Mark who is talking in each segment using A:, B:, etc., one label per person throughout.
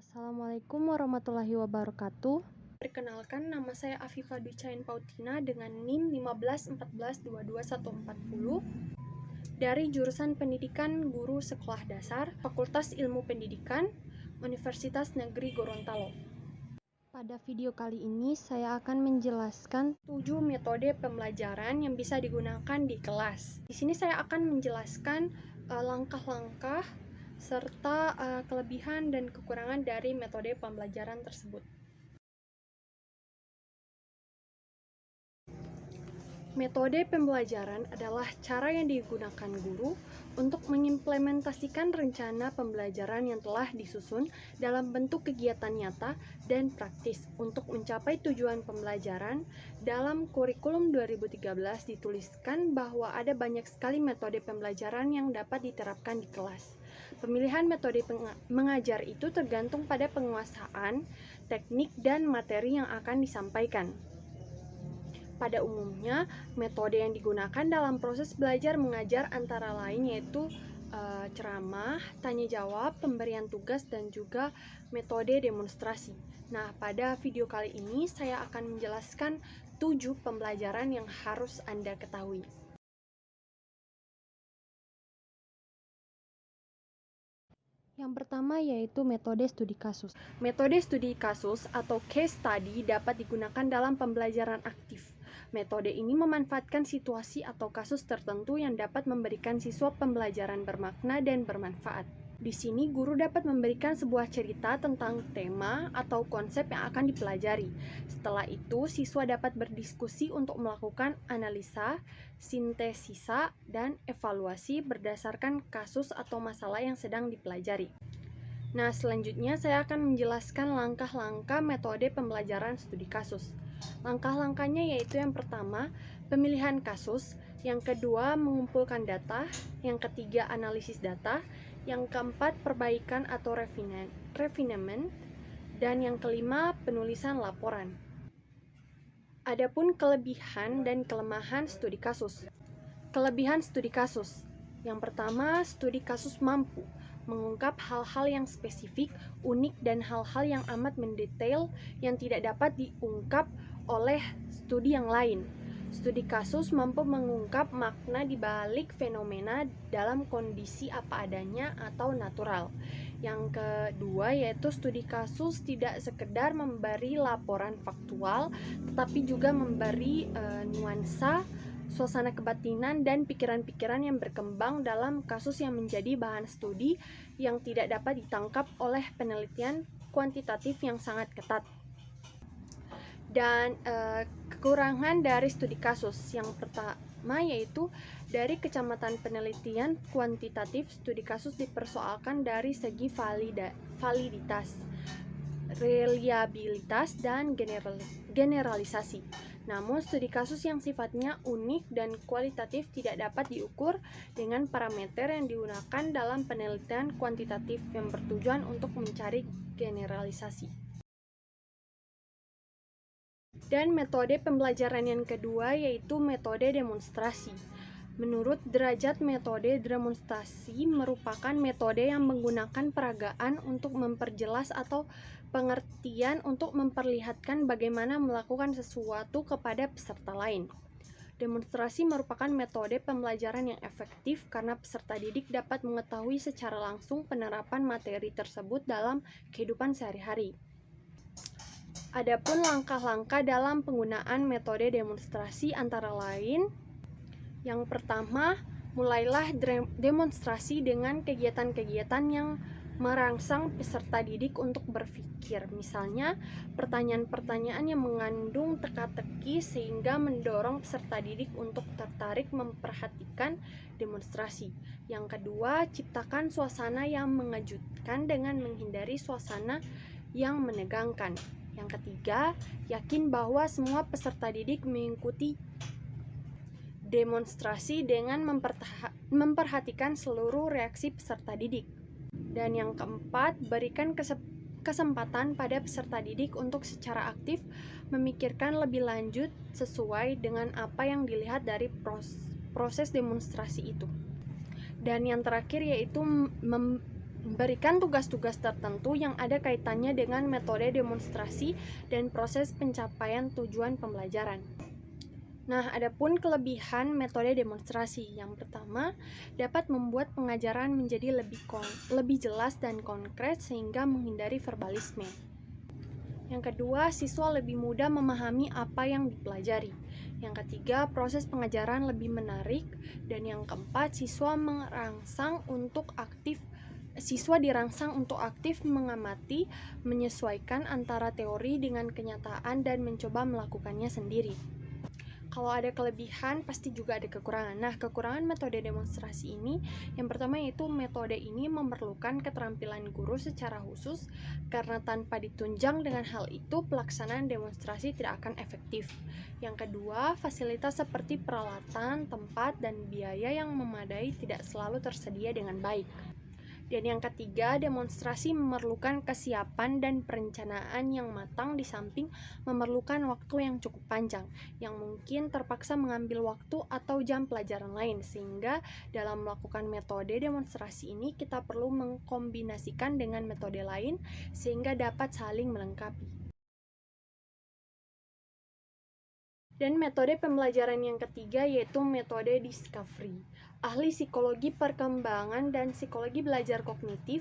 A: Assalamualaikum warahmatullahi wabarakatuh. Perkenalkan, nama saya Afifa Ducain Pautina dengan NIM 1514224140 dari jurusan Pendidikan Guru Sekolah Dasar, Fakultas Ilmu Pendidikan, Universitas Negeri Gorontalo. Pada video kali ini saya akan menjelaskan 7 metode pembelajaran yang bisa digunakan di kelas. Di sini saya akan menjelaskan langkah-langkah serta kelebihan dan kekurangan dari metode pembelajaran tersebut. Metode pembelajaran adalah cara yang digunakan guru untuk mengimplementasikan rencana pembelajaran yang telah disusun dalam bentuk kegiatan nyata dan praktis untuk mencapai tujuan pembelajaran. Dalam kurikulum 2013 dituliskan bahwa ada banyak sekali metode pembelajaran yang dapat diterapkan di kelas. Pemilihan metode mengajar itu tergantung pada penguasaan, teknik, dan materi yang akan disampaikan. Pada umumnya, metode yang digunakan dalam proses belajar mengajar antara lain yaitu ceramah, tanya jawab, pemberian tugas, dan juga metode demonstrasi. Nah, pada video kali ini saya akan menjelaskan 7 pembelajaran yang harus Anda ketahui. Yang pertama yaitu metode studi kasus. Metode studi kasus atau case study dapat digunakan dalam pembelajaran aktif. Metode ini memanfaatkan situasi atau kasus tertentu yang dapat memberikan siswa pembelajaran bermakna dan bermanfaat. Di sini guru dapat memberikan sebuah cerita tentang tema atau konsep yang akan dipelajari. Setelah itu, siswa dapat berdiskusi untuk melakukan analisa, sintesisa, dan evaluasi berdasarkan kasus atau masalah yang sedang dipelajari. Nah, selanjutnya saya akan menjelaskan langkah-langkah metode pembelajaran studi kasus. Langkah-langkahnya yaitu yang pertama, pemilihan kasus, yang kedua, mengumpulkan data, yang ketiga, analisis data, yang keempat, perbaikan atau refinement, dan yang kelima, penulisan laporan. Adapun kelebihan dan kelemahan studi kasus. Kelebihan studi kasus. Yang pertama, studi kasus mampu mengungkap hal-hal yang spesifik, unik, dan hal-hal yang amat mendetail yang tidak dapat diungkap oleh studi yang lain. Studi kasus mampu mengungkap makna di balik fenomena dalam kondisi apa adanya atau natural. Yang kedua yaitu studi kasus tidak sekedar memberi laporan faktual, tetapi juga memberi nuansa, suasana kebatinan, dan pikiran-pikiran yang berkembang dalam kasus yang menjadi bahan studi yang tidak dapat ditangkap oleh penelitian kuantitatif yang sangat ketat. Dan kekurangan dari studi kasus yang pertama yaitu dari kacamata penelitian kuantitatif, studi kasus dipersoalkan dari segi validitas, reliabilitas, dan generalisasi. Namun, studi kasus yang sifatnya unik dan kualitatif tidak dapat diukur dengan parameter yang digunakan dalam penelitian kuantitatif yang bertujuan untuk mencari generalisasi. Dan metode pembelajaran yang kedua yaitu metode demonstrasi. Menurut derajat, metode demonstrasi merupakan metode yang menggunakan peragaan untuk memperjelas atau pengertian untuk memperlihatkan bagaimana melakukan sesuatu kepada peserta lain. Demonstrasi merupakan metode pembelajaran yang efektif karena peserta didik dapat mengetahui secara langsung penerapan materi tersebut dalam kehidupan sehari-hari. Adapun langkah-langkah dalam penggunaan metode demonstrasi antara lain, yang pertama, mulailah demonstrasi dengan kegiatan-kegiatan yang merangsang peserta didik untuk berpikir. Misalnya, pertanyaan-pertanyaan yang mengandung teka-teki sehingga mendorong peserta didik untuk tertarik memperhatikan demonstrasi. Yang kedua, ciptakan suasana yang mengejutkan dengan menghindari suasana yang menegangkan. Yang ketiga, yakin bahwa semua peserta didik mengikuti demonstrasi dengan memperhatikan seluruh reaksi peserta didik. Dan yang keempat, berikan kesempatan pada peserta didik untuk secara aktif memikirkan lebih lanjut sesuai dengan apa yang dilihat dari proses demonstrasi itu. Dan yang terakhir yaitu Berikan tugas-tugas tertentu yang ada kaitannya dengan metode demonstrasi dan proses pencapaian tujuan pembelajaran. Nah, adapun kelebihan metode demonstrasi. Yang pertama, dapat membuat pengajaran menjadi lebih jelas dan konkret sehingga menghindari verbalisme. Yang kedua, siswa lebih mudah memahami apa yang dipelajari. Yang ketiga, proses pengajaran lebih menarik. Dan yang keempat, siswa dirangsang untuk aktif mengamati, menyesuaikan antara teori dengan kenyataan dan mencoba melakukannya sendiri. Kalau ada kelebihan, pasti juga ada kekurangan. Nah, kekurangan metode demonstrasi ini, yang pertama yaitu metode ini memerlukan keterampilan guru secara khusus, karena tanpa ditunjang dengan hal itu, pelaksanaan demonstrasi tidak akan efektif. Yang kedua, fasilitas seperti peralatan, tempat, dan biaya yang memadai tidak selalu tersedia dengan baik. Dan yang ketiga, demonstrasi memerlukan kesiapan dan perencanaan yang matang di samping memerlukan waktu yang cukup panjang, yang mungkin terpaksa mengambil waktu atau jam pelajaran lain, sehingga dalam melakukan metode demonstrasi ini kita perlu mengkombinasikan dengan metode lain sehingga dapat saling melengkapi. Dan metode pembelajaran yang ketiga yaitu metode discovery. Ahli psikologi perkembangan dan psikologi belajar kognitif,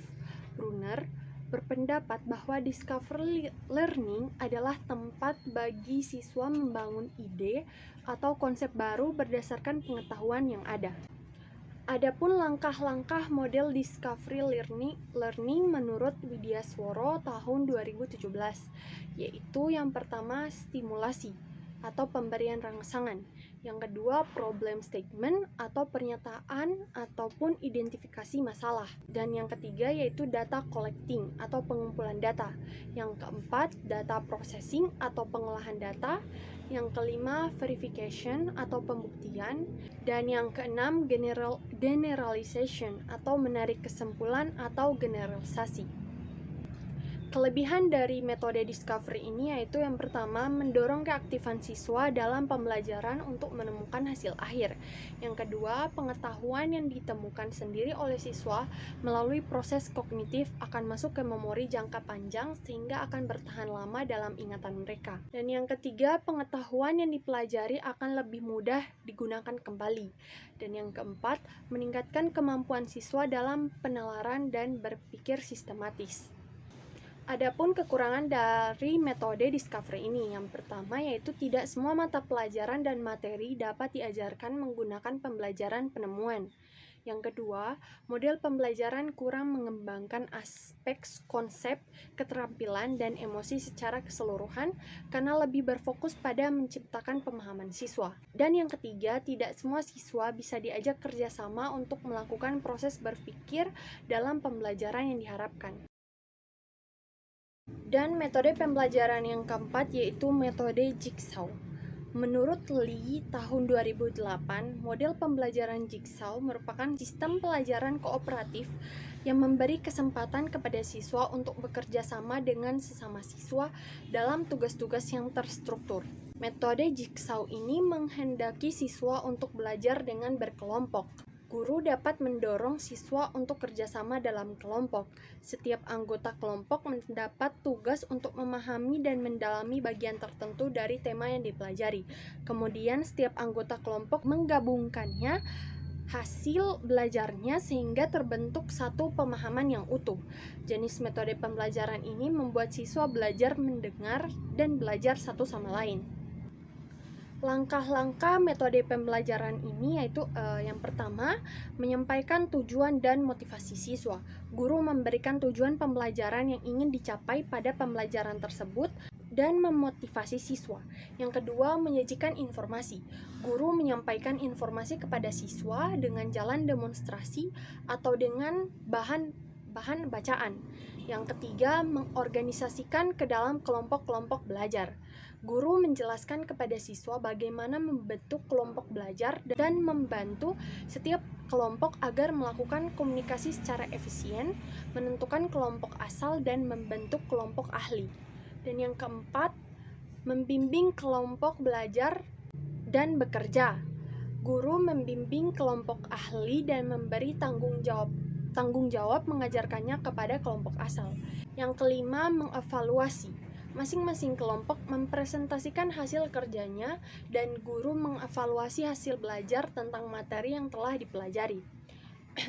A: Brunner, berpendapat bahwa discovery learning adalah tempat bagi siswa membangun ide atau konsep baru berdasarkan pengetahuan yang ada. Adapun langkah-langkah model discovery learning menurut Widyaswara tahun 2017, yaitu yang pertama stimulasi atau pemberian rangsangan, yang kedua problem statement atau pernyataan ataupun identifikasi masalah, dan yang ketiga yaitu data collecting atau pengumpulan data, yang keempat data processing atau pengolahan data, yang kelima verification atau pembuktian, dan yang keenam generalization atau menarik kesimpulan atau generalisasi. Kelebihan dari metode discovery ini yaitu yang pertama, mendorong keaktifan siswa dalam pembelajaran untuk menemukan hasil akhir. Yang kedua, pengetahuan yang ditemukan sendiri oleh siswa melalui proses kognitif akan masuk ke memori jangka panjang sehingga akan bertahan lama dalam ingatan mereka. Dan yang ketiga, pengetahuan yang dipelajari akan lebih mudah digunakan kembali. Dan yang keempat, meningkatkan kemampuan siswa dalam penalaran dan berpikir sistematis. Adapun kekurangan dari metode discovery ini, yang pertama yaitu tidak semua mata pelajaran dan materi dapat diajarkan menggunakan pembelajaran penemuan. Yang kedua, model pembelajaran kurang mengembangkan aspek konsep, keterampilan, dan emosi secara keseluruhan karena lebih berfokus pada menciptakan pemahaman siswa. Dan yang ketiga, tidak semua siswa bisa diajak kerjasama untuk melakukan proses berpikir dalam pembelajaran yang diharapkan. Dan metode pembelajaran yang keempat yaitu metode Jigsaw. Menurut Lee tahun 2008, model pembelajaran Jigsaw merupakan sistem pelajaran kooperatif yang memberi kesempatan kepada siswa untuk bekerja sama dengan sesama siswa dalam tugas-tugas yang terstruktur. Metode Jigsaw ini menghendaki siswa untuk belajar dengan berkelompok. Guru dapat mendorong siswa untuk kerjasama dalam kelompok. Setiap anggota kelompok mendapat tugas untuk memahami dan mendalami bagian tertentu dari tema yang dipelajari. Kemudian setiap anggota kelompok menggabungkannya hasil belajarnya sehingga terbentuk satu pemahaman yang utuh. Jenis metode pembelajaran ini membuat siswa belajar mendengar dan belajar satu sama lain. Langkah-langkah metode pembelajaran ini yaitu yang pertama, menyampaikan tujuan dan motivasi siswa. Guru memberikan tujuan pembelajaran yang ingin dicapai pada pembelajaran tersebut dan memotivasi siswa. Yang kedua, menyajikan informasi. Guru menyampaikan informasi kepada siswa dengan jalan demonstrasi atau dengan bahan bacaan. Yang ketiga, mengorganisasikan ke dalam kelompok-kelompok belajar. Guru menjelaskan kepada siswa bagaimana membentuk kelompok belajar dan membantu setiap kelompok agar melakukan komunikasi secara efisien, menentukan kelompok asal dan membentuk kelompok ahli. Dan yang keempat, membimbing kelompok belajar dan bekerja. Guru membimbing kelompok ahli dan memberi tanggung jawab tanggung jawab mengajarkannya kepada kelompok asal. Yang kelima, mengevaluasi. Masing-masing kelompok mempresentasikan hasil kerjanya dan guru mengevaluasi hasil belajar tentang materi yang telah dipelajari.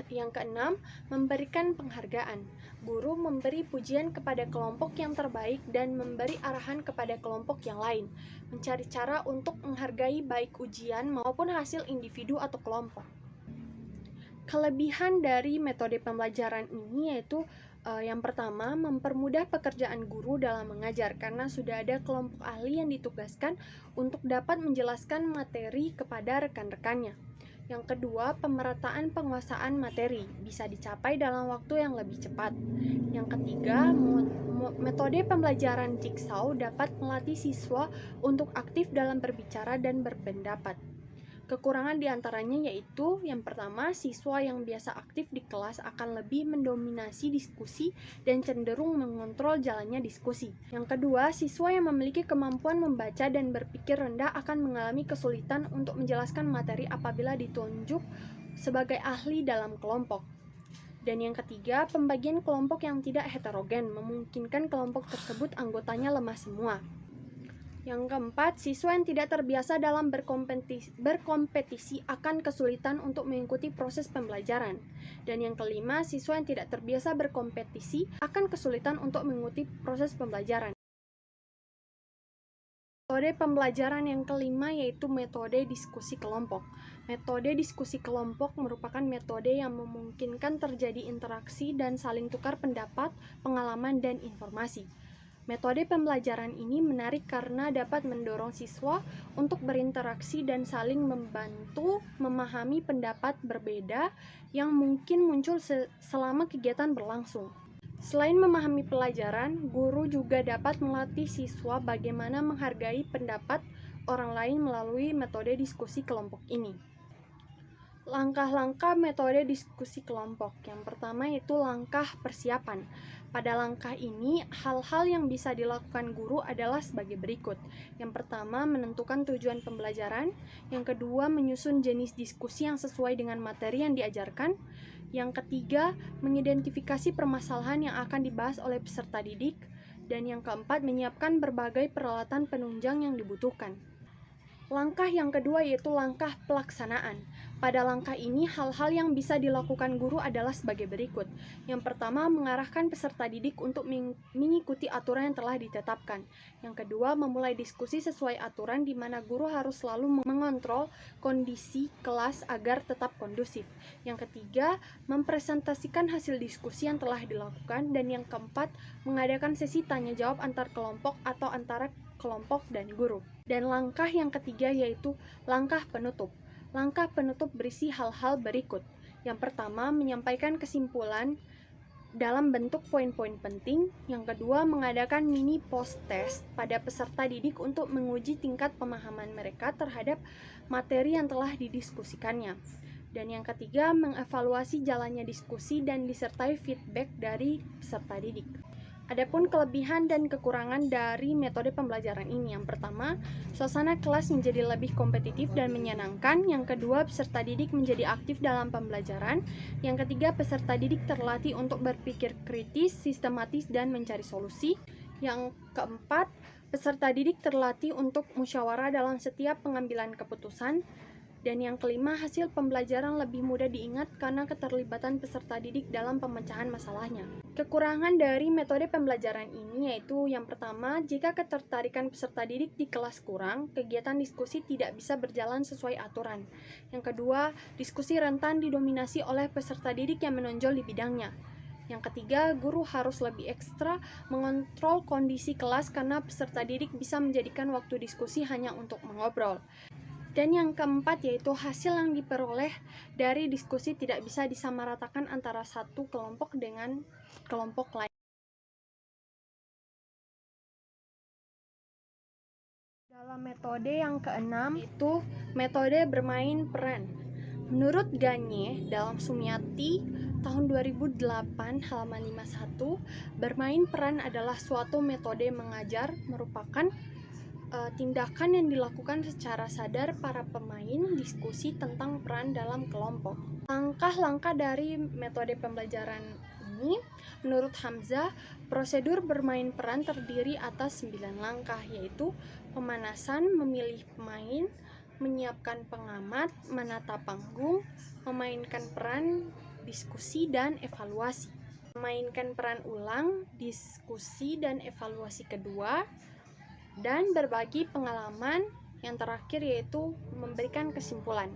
A: Yang keenam, memberikan penghargaan. Guru memberi pujian kepada kelompok yang terbaik dan memberi arahan kepada kelompok yang lain. Mencari cara untuk menghargai baik ujian maupun hasil individu atau kelompok. Kelebihan dari metode pembelajaran ini yaitu yang pertama, mempermudah pekerjaan guru dalam mengajar karena sudah ada kelompok ahli yang ditugaskan untuk dapat menjelaskan materi kepada rekan-rekannya. Yang kedua, pemerataan penguasaan materi bisa dicapai dalam waktu yang lebih cepat. Yang ketiga, metode pembelajaran jigsaw dapat melatih siswa untuk aktif dalam berbicara dan berpendapat. Kekurangan diantaranya yaitu, yang pertama, siswa yang biasa aktif di kelas akan lebih mendominasi diskusi dan cenderung mengontrol jalannya diskusi. Yang kedua, siswa yang memiliki kemampuan membaca dan berpikir rendah akan mengalami kesulitan untuk menjelaskan materi apabila ditunjuk sebagai ahli dalam kelompok. Dan yang ketiga, pembagian kelompok yang tidak heterogen memungkinkan kelompok tersebut anggotanya lemah semua. Yang keempat, siswa yang tidak terbiasa dalam berkompetisi akan kesulitan untuk mengikuti proses pembelajaran. Dan yang kelima, siswa yang tidak terbiasa berkompetisi akan kesulitan untuk mengikuti proses pembelajaran. Metode pembelajaran yang kelima yaitu metode diskusi kelompok. Metode diskusi kelompok merupakan metode yang memungkinkan terjadi interaksi dan saling tukar pendapat, pengalaman, dan informasi. Metode pembelajaran ini menarik karena dapat mendorong siswa untuk berinteraksi dan saling membantu memahami pendapat berbeda yang mungkin muncul selama kegiatan berlangsung. Selain memahami pelajaran, guru juga dapat melatih siswa bagaimana menghargai pendapat orang lain melalui metode diskusi kelompok ini. Langkah-langkah metode diskusi kelompok. Yang pertama yaitu langkah persiapan. Pada langkah ini, hal-hal yang bisa dilakukan guru adalah sebagai berikut. Yang pertama, menentukan tujuan pembelajaran. Yang kedua, menyusun jenis diskusi yang sesuai dengan materi yang diajarkan. Yang ketiga, mengidentifikasi permasalahan yang akan dibahas oleh peserta didik. Dan yang keempat, menyiapkan berbagai peralatan penunjang yang dibutuhkan. Langkah yang kedua yaitu langkah pelaksanaan. Pada langkah ini, hal-hal yang bisa dilakukan guru adalah sebagai berikut. Yang pertama, mengarahkan peserta didik untuk mengikuti aturan yang telah ditetapkan. Yang kedua, memulai diskusi sesuai aturan di mana guru harus selalu mengontrol kondisi kelas agar tetap kondusif. Yang ketiga, mempresentasikan hasil diskusi yang telah dilakukan. Dan yang keempat, mengadakan sesi tanya jawab antar kelompok atau antara kelompok dan guru. Dan langkah yang ketiga yaitu langkah penutup. Langkah penutup berisi hal-hal berikut. Yang pertama, menyampaikan kesimpulan dalam bentuk poin-poin penting. Yang kedua, mengadakan mini post-test pada peserta didik untuk menguji tingkat pemahaman mereka terhadap materi yang telah didiskusikannya. Dan yang ketiga, mengevaluasi jalannya diskusi dan disertai feedback dari peserta didik. Adapun kelebihan dan kekurangan dari metode pembelajaran ini. Yang pertama, suasana kelas menjadi lebih kompetitif dan menyenangkan. Yang kedua, peserta didik menjadi aktif dalam pembelajaran. Yang ketiga, peserta didik terlatih untuk berpikir kritis, sistematis, dan mencari solusi. Yang keempat, peserta didik terlatih untuk musyawarah dalam setiap pengambilan keputusan. Dan yang kelima, hasil pembelajaran lebih mudah diingat karena keterlibatan peserta didik dalam pemecahan masalahnya. Kekurangan dari metode pembelajaran ini yaitu yang pertama, jika ketertarikan peserta didik di kelas kurang, kegiatan diskusi tidak bisa berjalan sesuai aturan. Yang kedua, diskusi rentan didominasi oleh peserta didik yang menonjol di bidangnya. Yang ketiga, guru harus lebih ekstra mengontrol kondisi kelas karena peserta didik bisa menjadikan waktu diskusi hanya untuk mengobrol. Dan yang keempat yaitu hasil yang diperoleh dari diskusi tidak bisa disamaratakan antara satu kelompok dengan kelompok lain. Dalam metode yang keenam itu metode bermain peran. Menurut Gagne dalam Sumiati tahun 2008 halaman 51, bermain peran adalah suatu metode mengajar merupakan tindakan yang dilakukan secara sadar para pemain diskusi tentang peran dalam kelompok. Langkah-langkah dari metode pembelajaran ini, menurut Hamzah, prosedur bermain peran terdiri atas 9 langkah, yaitu pemanasan, memilih pemain, menyiapkan pengamat, menata panggung, memainkan peran, diskusi, dan evaluasi. Memainkan peran ulang, diskusi, dan evaluasi kedua, dan berbagi pengalaman yang terakhir yaitu memberikan kesimpulan.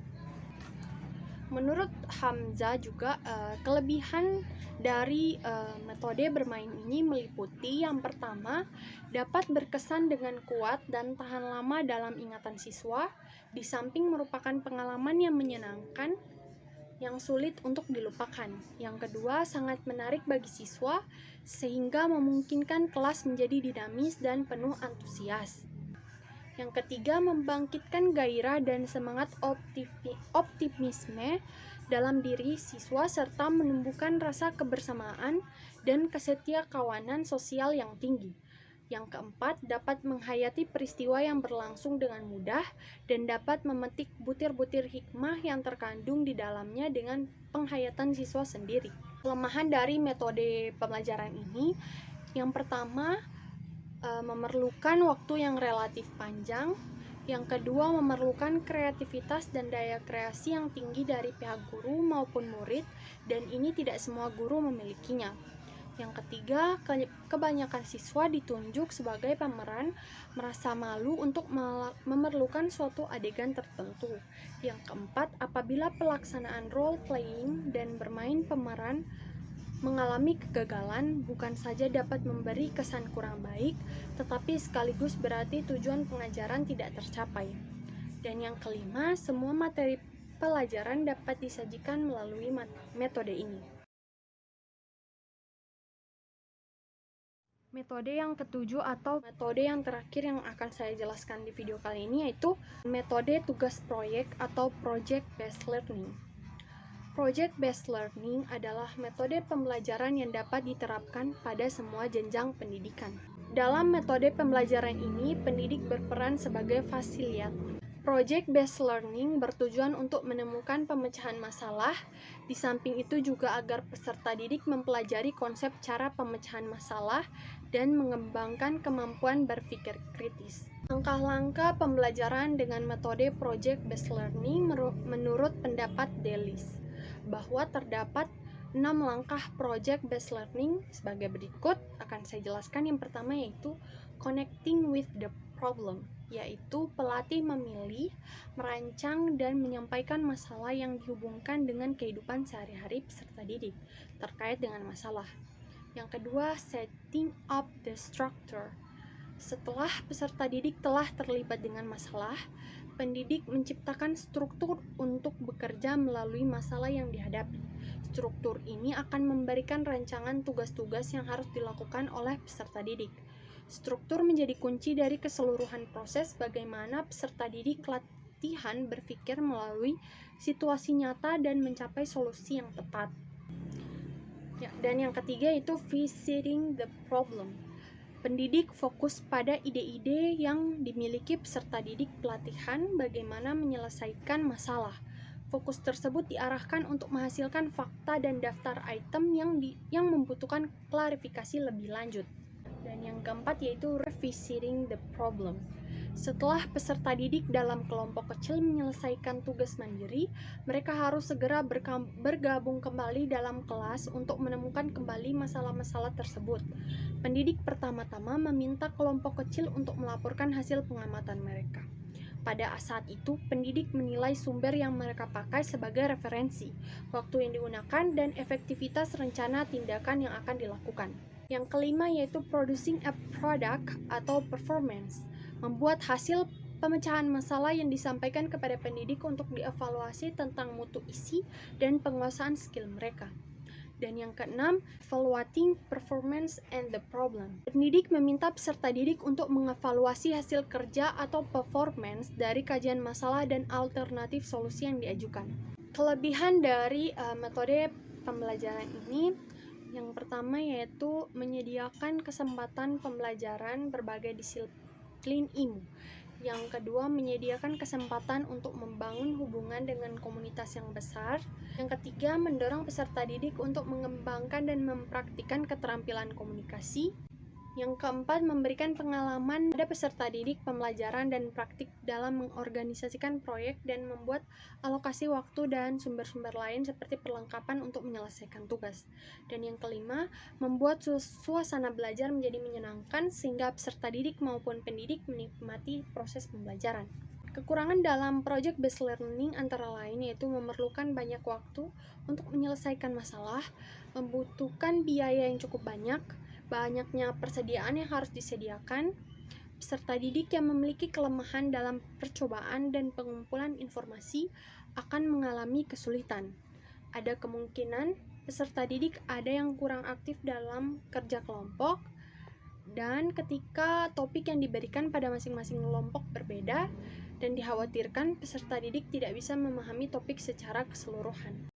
A: Menurut Hamzah juga kelebihan dari metode bermain ini meliputi yang pertama, dapat berkesan dengan kuat dan tahan lama dalam ingatan siswa, di samping merupakan pengalaman yang menyenangkan yang sulit untuk dilupakan. Yang kedua, sangat menarik bagi siswa sehingga memungkinkan kelas menjadi dinamis dan penuh antusias. Yang ketiga, membangkitkan gairah dan semangat optimisme dalam diri siswa serta menumbuhkan rasa kebersamaan dan kesetiakawanan sosial yang tinggi. Yang keempat, dapat menghayati peristiwa yang berlangsung dengan mudah dan dapat memetik butir-butir hikmah yang terkandung di dalamnya dengan penghayatan siswa sendiri. Kelemahan dari metode pembelajaran ini, yang pertama, memerlukan waktu yang relatif panjang. Yang kedua, memerlukan kreativitas dan daya kreasi yang tinggi dari pihak guru maupun murid, dan ini tidak semua guru memilikinya. Yang ketiga, kebanyakan siswa ditunjuk sebagai pemeran merasa malu untuk memerlukan suatu adegan tertentu. Yang keempat, apabila pelaksanaan role playing dan bermain pemeran mengalami kegagalan, bukan saja dapat memberi kesan kurang baik, tetapi sekaligus berarti tujuan pengajaran tidak tercapai. Dan yang kelima, semua materi pelajaran dapat disajikan melalui metode ini. Metode yang ketujuh atau metode yang terakhir yang akan saya jelaskan di video kali ini yaitu metode tugas proyek atau project based learning. Project based learning adalah metode pembelajaran yang dapat diterapkan pada semua jenjang pendidikan. Dalam metode pembelajaran ini, pendidik berperan sebagai fasiliator. Project based learning bertujuan untuk menemukan pemecahan masalah. Di samping itu juga agar peserta didik mempelajari konsep cara pemecahan masalah dan mengembangkan kemampuan berpikir kritis. Langkah-langkah pembelajaran dengan metode project based learning menurut pendapat Delis bahwa terdapat 6 langkah project based learning sebagai berikut. Akan saya jelaskan. Yang pertama yaitu connecting with the problem, yaitu pelatih memilih, merancang, dan menyampaikan masalah yang dihubungkan dengan kehidupan sehari-hari peserta didik terkait dengan masalah. Yang kedua, setting up the structure. Setelah peserta didik telah terlibat dengan masalah, pendidik menciptakan struktur untuk bekerja melalui masalah yang dihadapi. Struktur ini akan memberikan rancangan tugas-tugas yang harus dilakukan oleh peserta didik. Struktur menjadi kunci dari keseluruhan proses bagaimana peserta didik latihan berpikir melalui situasi nyata dan mencapai solusi yang tepat. Dan yang ketiga itu visiting the problem. Pendidik fokus pada ide-ide yang dimiliki peserta didik pelatihan bagaimana menyelesaikan masalah. Fokus tersebut diarahkan untuk menghasilkan fakta dan daftar item yang membutuhkan klarifikasi lebih lanjut. Dan yang keempat yaitu revisiting the problem. Setelah peserta didik dalam kelompok kecil menyelesaikan tugas mandiri, mereka harus segera bergabung kembali dalam kelas untuk menemukan kembali masalah-masalah tersebut. Pendidik pertama-tama meminta kelompok kecil untuk melaporkan hasil pengamatan mereka. Pada saat itu, pendidik menilai sumber yang mereka pakai sebagai referensi, waktu yang digunakan, dan efektivitas rencana tindakan yang akan dilakukan. Yang kelima yaitu producing a product atau performance, membuat hasil pemecahan masalah yang disampaikan kepada pendidik untuk dievaluasi tentang mutu isi dan penguasaan skill mereka. Dan yang keenam, evaluating performance and the problem. Pendidik meminta peserta didik untuk mengevaluasi hasil kerja atau performance dari kajian masalah dan alternatif solusi yang diajukan. Kelebihan dari metode pembelajaran ini, yang pertama yaitu menyediakan kesempatan pembelajaran berbagai disiplin ilmu. Yang kedua, menyediakan kesempatan untuk membangun hubungan dengan komunitas yang besar. Yang ketiga, mendorong peserta didik untuk mengembangkan dan mempraktikkan keterampilan komunikasi. Yang keempat, memberikan pengalaman pada peserta didik pembelajaran dan praktik dalam mengorganisasikan proyek dan membuat alokasi waktu dan sumber-sumber lain seperti perlengkapan untuk menyelesaikan tugas. Dan yang kelima, membuat suasana belajar menjadi menyenangkan sehingga peserta didik maupun pendidik menikmati proses pembelajaran. Kekurangan dalam project based learning antara lain yaitu memerlukan banyak waktu untuk menyelesaikan masalah, membutuhkan biaya yang cukup banyak, banyaknya persediaan yang harus disediakan, peserta didik yang memiliki kelemahan dalam percobaan dan pengumpulan informasi akan mengalami kesulitan. Ada kemungkinan peserta didik ada yang kurang aktif dalam kerja kelompok, dan ketika topik yang diberikan pada masing-masing kelompok berbeda, dan dikhawatirkan peserta didik tidak bisa memahami topik secara keseluruhan.